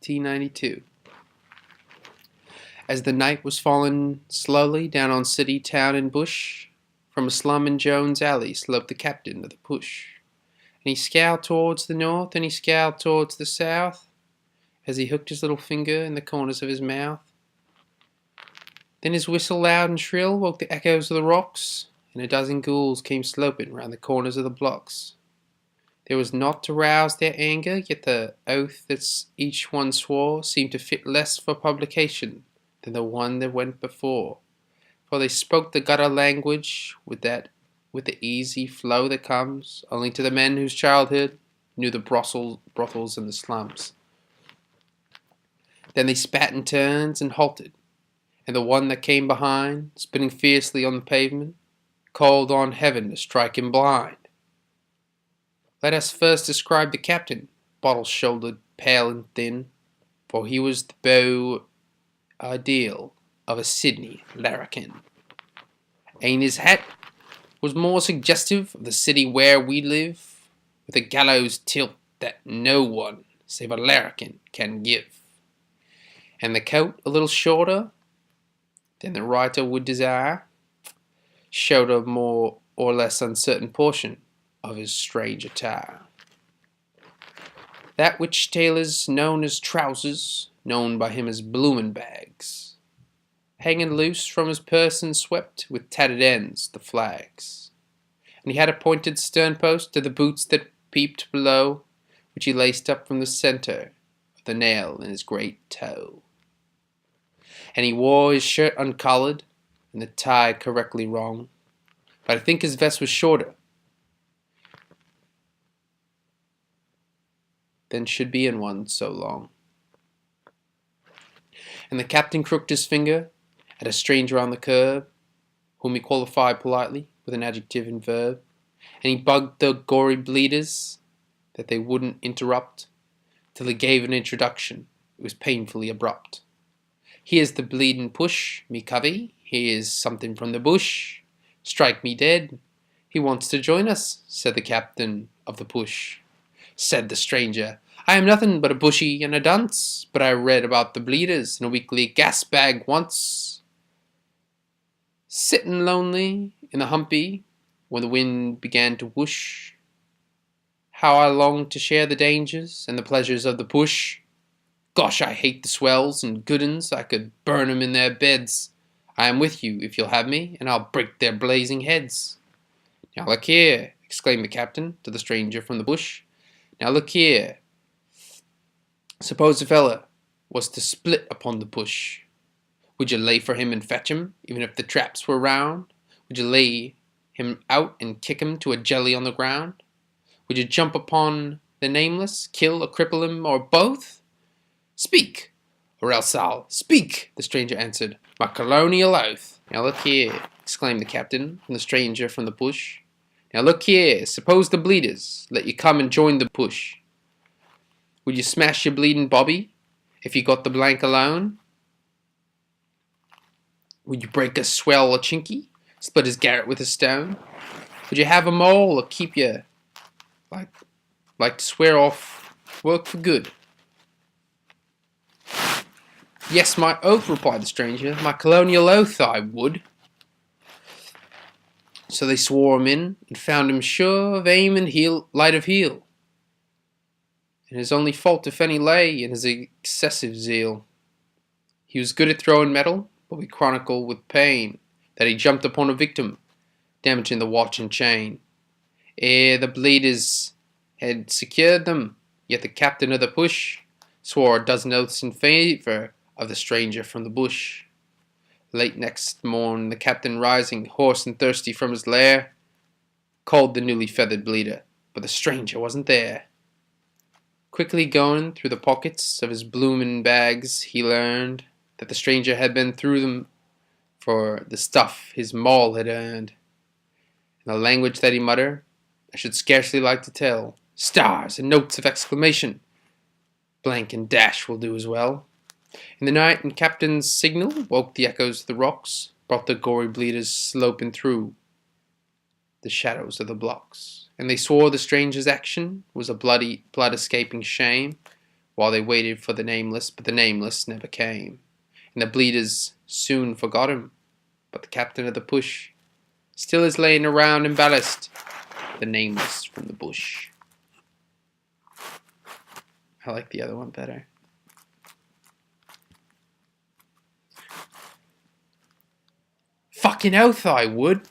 1892. As the night was falling slowly down on city, town, and bush, from a slum in Jones Alley sloped the captain of the push. And he scowled towards the north, and he scowled towards the south, as he hooked his little finger in the corners of his mouth. Then his whistle, loud and shrill, woke the echoes of the rocks, and a dozen ghouls came sloping round the corners of the blocks. There was naught to rouse their anger, yet the oath that each one swore seemed to fit less for publication than the one that went before. For they spoke the gutter language with the easy flow that comes only to the men whose childhood knew the brothels and the slums. Then they spat in turns and halted, and the one that came behind, spitting fiercely on the pavement, called on heaven to strike him blind. Let us first describe the captain, bottle-shouldered, pale and thin, for he was the beau ideal of a Sydney larrikin. And his hat was more suggestive of the city where we live, with a gallows tilt that no one save a larrikin can give. And the coat a little shorter than the writer would desire, showed a more or less uncertain portion of his strange attire. That which tailors known as trousers, known by him as bloomin' bags, hanging loose from his person swept with tattered ends the flags. And he had a pointed sternpost to the boots that peeped below, which he laced up from the centre of the nail in his great toe. And he wore his shirt uncollared, and the tie correctly wrong, but I think his vest was shorter than should be in one so long. And the captain crooked his finger at a stranger on the curb, whom he qualified politely with an adjective and verb, and he bugged the gory bleeders that they wouldn't interrupt till he gave an introduction. It was painfully abrupt. Here's the bleedin' push, me covey, here's something from the bush. Strike me dead, he wants to join us, said the captain of the push. Said the stranger, I am nothing but a bushy and a dunce, but I read about the bleeders in a weekly gas bag once. Sittin' lonely in the humpy when the wind began to whoosh, how I longed to share the dangers and the pleasures of the push. Gosh, I hate the swells and good 'uns, I could burn 'em in their beds. I am with you if you'll have me, and I'll break their blazing heads. Now look here, exclaimed the captain to the stranger from the bush. Now look here. Suppose a fella was to split upon the push. Would you lay for him and fetch him, even if the traps were round? Would you lay him out and kick him to a jelly on the ground? Would you jump upon the nameless, kill or cripple him, or both? Speak, or else I'll speak, the stranger answered, my colonial oath. Now look here, exclaimed the captain and the stranger from the bush. Now look here, suppose the bleeders let you come and join the push. Would you smash your bleeding bobby if you got the blank alone? Would you break a swell or chinky, split his garret with a stone? Would you have a mole or keep you like to swear off work for good? Yes, my oath, replied the stranger, my colonial oath I would. So they swore him in, and found him sure of aim and light of heel. And his only fault, if any, lay in his excessive zeal. He was good at throwing metal, but we chronicle with pain that he jumped upon a victim, damaging the watch and chain. Ere the bleeders had secured them, yet the captain of the push swore a dozen oaths in favour of the stranger from the bush. Late next morn, the captain rising, hoarse and thirsty from his lair, called the newly feathered bleeder, but the stranger wasn't there. Quickly going through the pockets of his bloomin' bags, he learned that the stranger had been through them for the stuff his maul had earned. In the language that he muttered, I should scarcely like to tell. Stars and notes of exclamation, blank and dash will do as well. In the night, and captain's signal woke the echoes of the rocks, brought the gory bleeders sloping through the shadows of the blocks. And they swore the stranger's action was a blood-escaping shame, while they waited for the Nameless, but the Nameless never came, and the Bleeders soon forgot him. But the captain of the push still is laying around in ballast, the Nameless from the bush. I like the other one better. Fucking oath I would.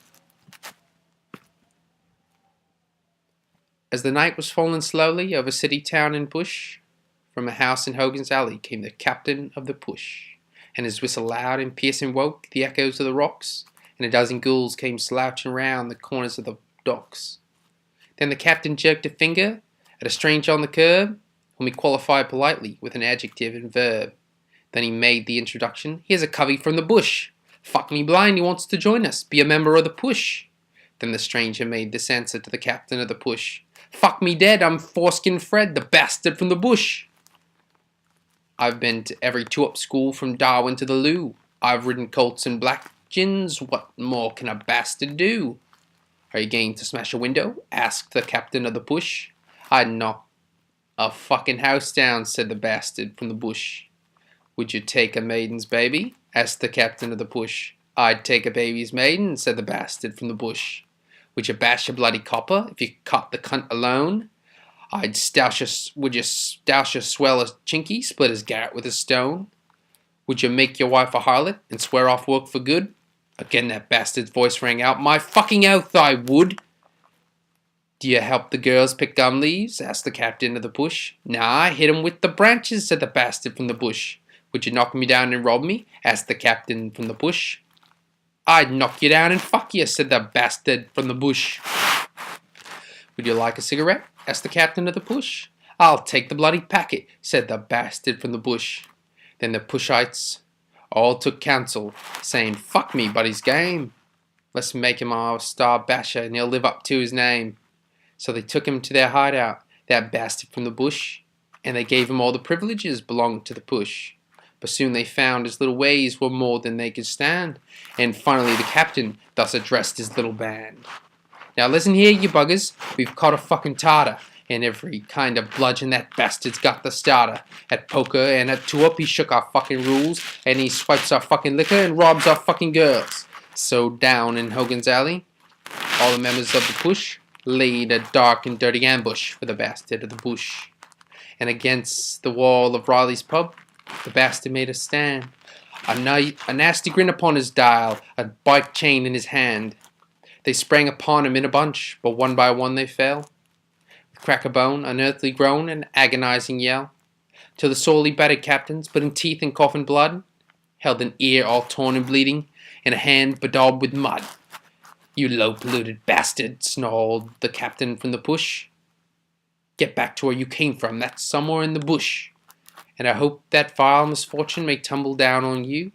As the night was falling slowly over city, town, and bush, from a house in Hogan's Alley came the captain of the push, and his whistle loud and piercing woke the echoes of the rocks, and a dozen ghouls came slouching round the corners of the docks. Then the captain jerked a finger at a stranger on the curb, whom he qualified politely with an adjective and verb. Then he made the introduction. Here's a covey from the bush. Fuck me blind, he wants to join us, be a member of the push. Then the stranger made this answer to the captain of the push. Fuck me dead, I'm Foreskin Fred, the bastard from the bush. I've been to every two-up school from Darwin to the loo. I've ridden colts and black gins, what more can a bastard do? Are you going to smash a window? Asked the captain of the push. I'd knock a fucking house down, said the bastard from the bush. Would you take a maiden's baby? Asked the captain of the push. I'd take a baby's maiden, said the bastard from the bush. Would you bash a bloody copper if you caught the cunt alone? Would you stoush a swell a chinky, split his garret with a stone? Would you make your wife a harlot and swear off work for good? Again that bastard's voice rang out. My fucking oath I would. Do you help the girls pick gum leaves? Asked the captain of the push. Nah, I hit 'em with the branches, said the bastard from the bush. Would you knock me down and rob me? Asked the captain from the bush. I'd knock you down and fuck you, said the bastard from the bush. Would you like a cigarette? Asked the captain of the push. I'll take the bloody packet, said the bastard from the bush. Then the pushites all took counsel, saying, fuck me, but he's game. Let's make him our star basher and he'll live up to his name. So they took him to their hideout, that bastard from the bush, and they gave him all the privileges belonging to the push. But soon they found his little ways were more than they could stand, and finally the captain thus addressed his little band. Now listen here, you buggers, we've caught a fucking tartar, and every kind of bludgeon that bastard's got the starter. At poker and at two-up he shook our fucking rules, and he swipes our fucking liquor and robs our fucking girls. So down in Hogan's Alley, all the members of the push laid a dark and dirty ambush for the bastard of the bush. And against the wall of Riley's pub, the bastard made a stand, a nasty grin upon his dial, a bike chain in his hand. They sprang upon him in a bunch, but one by one they fell, with crack a bone, unearthly groan, and agonizing yell, till the sorely battered captain, splitting teeth and coughing blood, held an ear all torn and bleeding, and a hand bedaubed with mud. You low-polluted bastard, snarled the captain from the push. Get back to where you came from, that's somewhere in the bush. And I hope that vile misfortune may tumble down on you.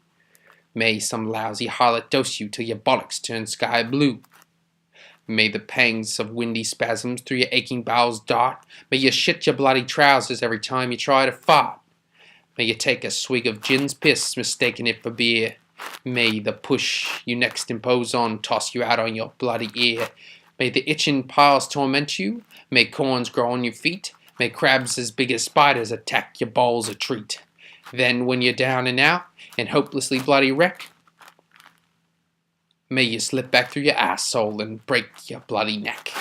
May some lousy harlot dose you till your bollocks turn sky blue. May the pangs of windy spasms through your aching bowels dart. May you shit your bloody trousers every time you try to fart. May you take a swig of gin's piss, mistaking it for beer. May the push you next impose on toss you out on your bloody ear. May the itching piles torment you. May corns grow on your feet. May crabs as big as spiders attack your balls a treat. Then when you're down and out and hopelessly bloody wreck, may you slip back through your asshole and break your bloody neck.